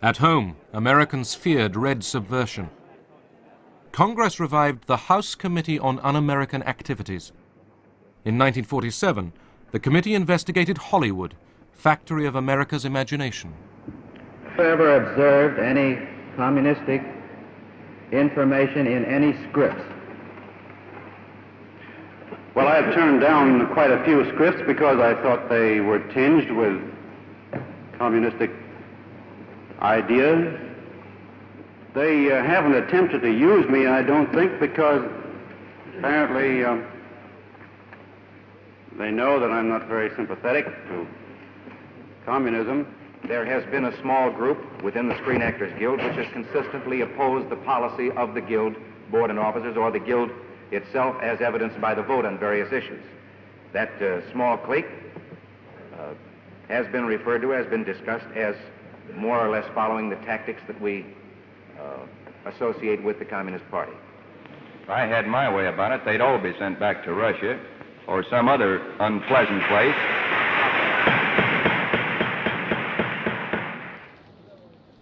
At home, Americans feared Red subversion. Congress revived the House Committee on Un-American Activities. In 1947, the committee investigated Hollywood, factory of America's imagination. Have you ever observed any communistic information in any scripts? Well, I've turned down quite a few scripts because I thought they were tinged with communistic ideas. They haven't attempted to use me, I don't think, because apparently they know that I'm not very sympathetic to communism. There has been a small group within the Screen Actors Guild which has consistently opposed the policy of the Guild board and officers or the Guild itself as evidenced by the vote on various issues. That small clique has been referred to, has been discussed as more or less following the tactics that we associate with the Communist Party. If I had my way about it, they'd all be sent back to Russia or some other unpleasant place.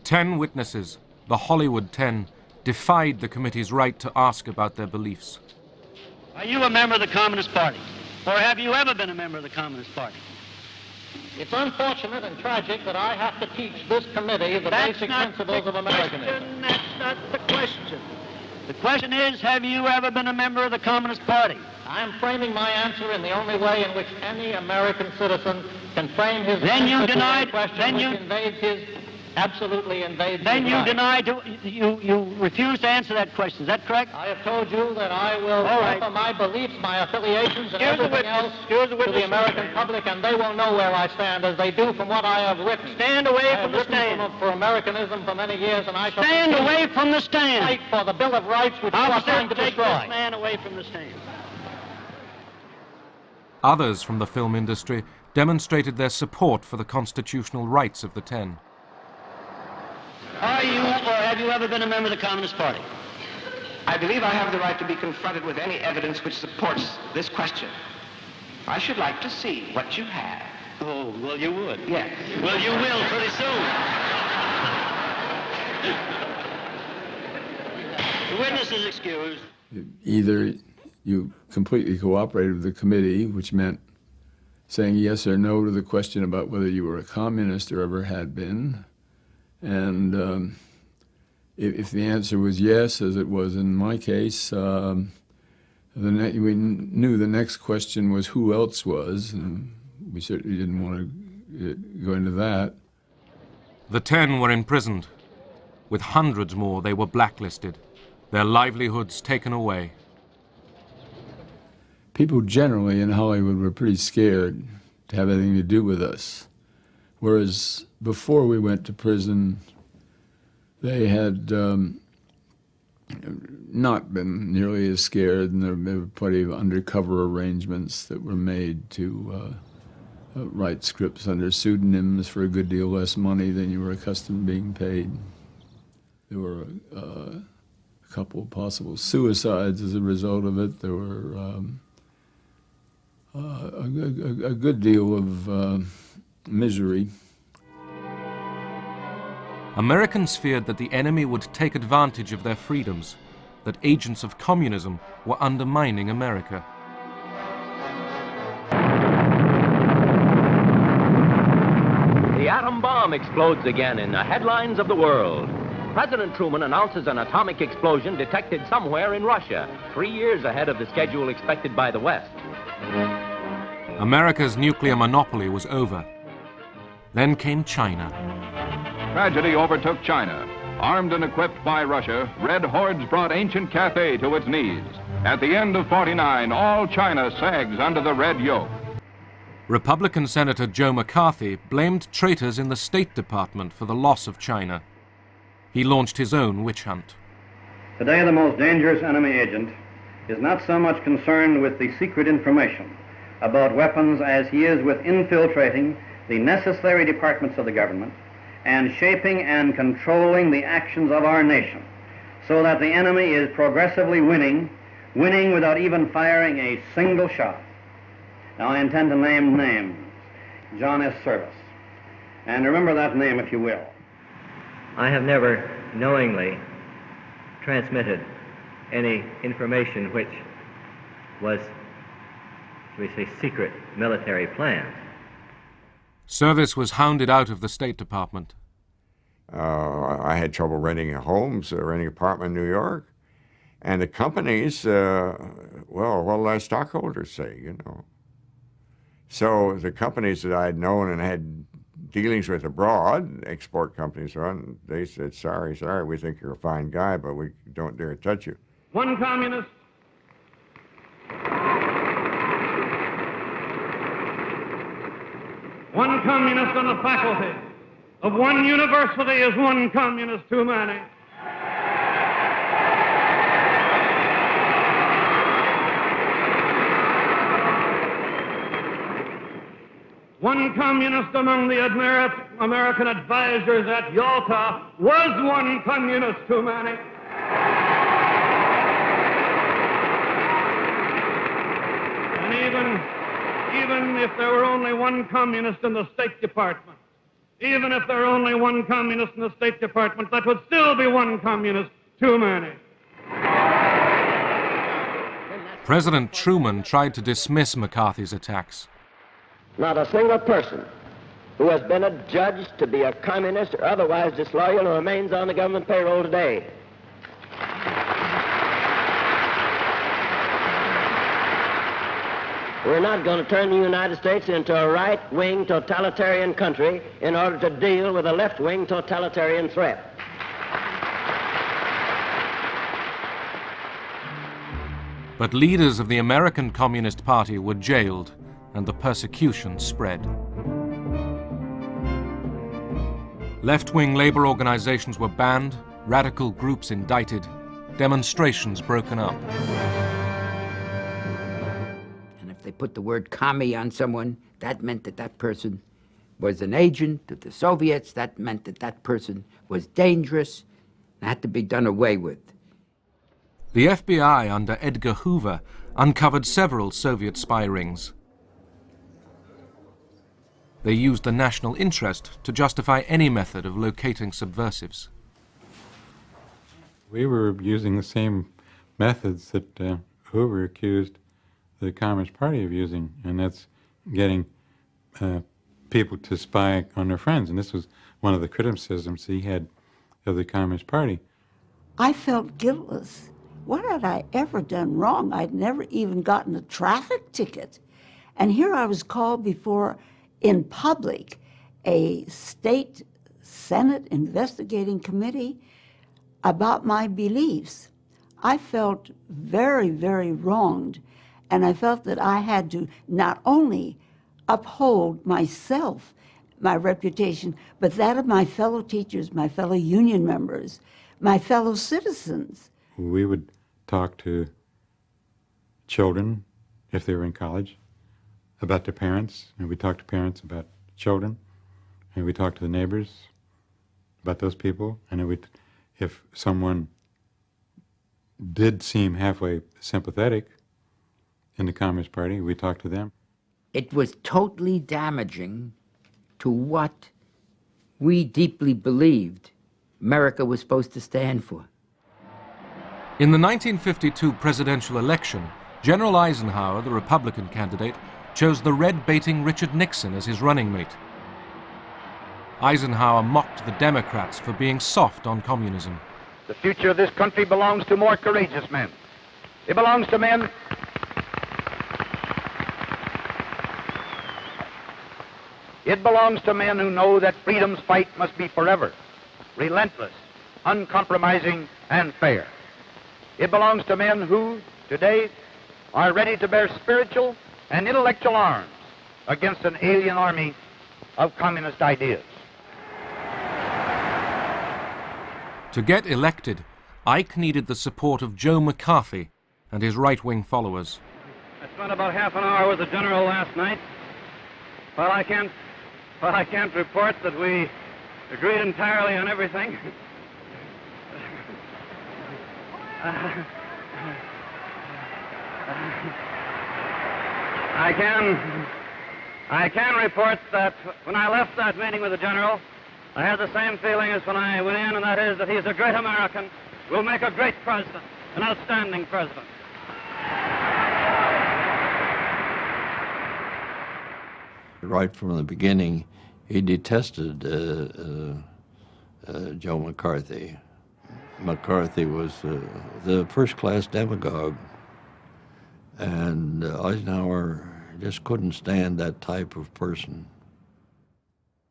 Ten witnesses, the Hollywood 10, defied the committee's right to ask about their beliefs. Are you a member of the Communist Party? Or have you ever been a member of the Communist Party? It's unfortunate and tragic that I have to teach this committee the basic principles of Americanism. That's not the question. The question is, have you ever been a member of the Communist Party? I'm framing my answer in the only way in which any American citizen can frame his Then you answer to denied- a question then which you- invades his, absolutely invades Then his you right. denied, you refused to answer that question. Is that correct? I have told you that I will All right. offer my beliefs, my affiliations, and Here's the everything witness. else Here's the to witness. the American public, and they will know where I stand, as they do from what I have written. Stand away I from have the written stand. for Americanism for many years, and I shall Stand continue away from the to stand. fight for the Bill of Rights, which you are Officer, trying to take destroy. this man away from the stand. Others from the film industry demonstrated their support for the constitutional rights of the 10. Are you or have you ever been a member of the Communist Party? I believe I have the right to be confronted with any evidence which supports this question. I should like to see what you have. Oh, well, you would. Yes. Well, you will pretty soon. The witness is excused. Either you completely cooperated with the committee, which meant saying yes or no to the question about whether you were a communist or ever had been. And if the answer was yes, as it was in my case, we knew the next question was who else was, and we certainly didn't want to go into that. The 10 were imprisoned. With hundreds more, they were blacklisted, their livelihoods taken away. People generally in Hollywood were pretty scared to have anything to do with us. Whereas before we went to prison, they had not been nearly as scared, and there were plenty of undercover arrangements that were made to write scripts under pseudonyms for a good deal less money than you were accustomed to being paid. There were a couple of possible suicides as a result of it. There were a good deal of misery. Americans feared that the enemy would take advantage of their freedoms, that agents of communism were undermining America. The atom bomb explodes again in the headlines of the world. President Truman announces an atomic explosion detected somewhere in Russia, 3 years ahead of the schedule expected by the West. America's nuclear monopoly was over. Then came China. Tragedy overtook China. Armed and equipped by Russia, red hordes brought ancient Cathay to its knees. At the end of 49, all China sags under the red yoke. Republican Senator Joe McCarthy blamed traitors in the State Department for the loss of China. He launched his own witch hunt. Today, the most dangerous enemy agent is not so much concerned with the secret information about weapons as he is with infiltrating the necessary departments of the government and shaping and controlling the actions of our nation so that the enemy is progressively winning without even firing a single shot. Now, I intend to name names. John S. Service. And remember that name, if you will. I have never knowingly transmitted any information which was, shall we say, secret military plans. Service was hounded out of the State Department. I had trouble renting homes, renting an apartment in New York. And the companies, well, what did our stockholders say, you know? So the companies that I had known and had dealings with abroad, export companies, they said, sorry, we think you're a fine guy, but we don't dare touch you. One communist. One communist on the faculty of one university is one communist too many. One communist among the American advisors at Yalta was one communist too many. And even if there were only one communist in the State Department, even if there were only one communist in the State Department, that would still be one communist too many. President Truman tried to dismiss McCarthy's attacks. Not a single person who has been adjudged to be a communist or otherwise disloyal remains on the government payroll today. We're not going to turn the United States into a right-wing totalitarian country in order to deal with a left-wing totalitarian threat. But leaders of the American Communist Party were jailed, and the persecution spread. Left-wing labor organizations were banned, radical groups indicted, demonstrations broken up. And if they put the word commie on someone, that meant that that person was an agent of the Soviets. That meant that that person was dangerous and had to be done away with. The FBI under Edgar Hoover uncovered several Soviet spy rings. They used the national interest to justify any method of locating subversives. We were using the same methods that Hoover accused the Communist Party of using, and that's getting people to spy on their friends. And this was one of the criticisms he had of the Communist Party. I felt guiltless. What had I ever done wrong? I'd never even gotten a traffic ticket. And here I was called before, in public, a state Senate investigating committee about my beliefs. I felt very, very wronged, and I felt that I had to not only uphold myself, my reputation, but that of my fellow teachers, my fellow union members, my fellow citizens. We would talk to children, if they were in college, about their parents, and we talked to parents about children, and we talked to the neighbors about those people, and then if someone did seem halfway sympathetic in the Communist Party, we talked to them. It was totally damaging to what we deeply believed America was supposed to stand for. In the 1952 presidential election, General Eisenhower, the Republican candidate, chose the red-baiting Richard Nixon as his running mate. Eisenhower mocked the Democrats for being soft on communism. The future of this country belongs to more courageous men. It belongs to men who know that freedom's fight must be forever, relentless, uncompromising, and fair. It belongs to men who, today, are ready to bear spiritual and intellectual arms against an alien army of communist ideas. To get elected, Ike needed the support of Joe McCarthy and his right-wing followers. I spent about half an hour with the general last night. While I can't report that we agreed entirely on everything, I can report that when I left that meeting with the general, I have the same feeling as when I went in, and that is that he's a great American, will make a great president, an outstanding president. Right from the beginning, he detested Joe McCarthy. McCarthy was the first-class demagogue, and Eisenhower just couldn't stand that type of person.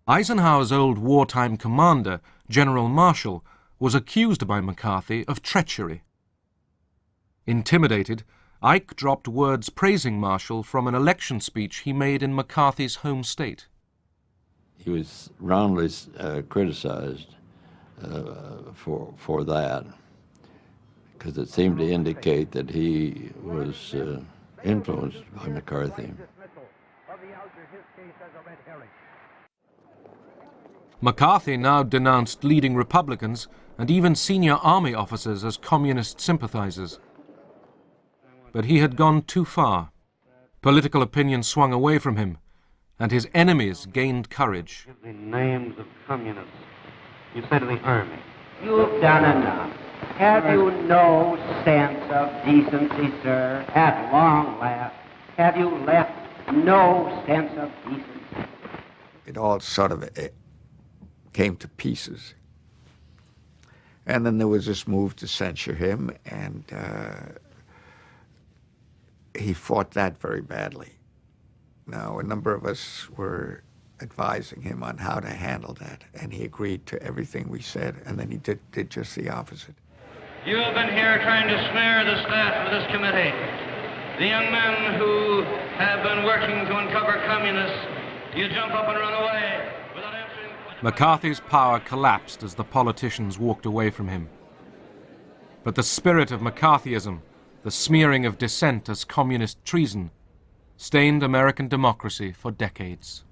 Eisenhower's old wartime commander, General Marshall, was accused by McCarthy of treachery. Intimidated, Ike dropped words praising Marshall from an election speech he made in McCarthy's home state. He was roundly criticized for that, because it seemed to indicate that he was influenced by McCarthy. McCarthy now denounced leading Republicans and even senior army officers as communist sympathizers. But he had gone too far. Political opinion swung away from him, and his enemies gained courage. The names of communists. You say to the army. You've done enough. Have you no sense of decency, sir? At long last, have you left no sense of decency? It all sort of came to pieces. And then there was this move to censure him, and he fought that very badly. Now, a number of us were advising him on how to handle that, and he agreed to everything we said, and then he did just the opposite. You have been here trying to smear the staff of this committee. The young men who have been working to uncover communists, you jump up and run away without answering. McCarthy's power collapsed as the politicians walked away from him. But the spirit of McCarthyism, the smearing of dissent as communist treason, stained American democracy for decades.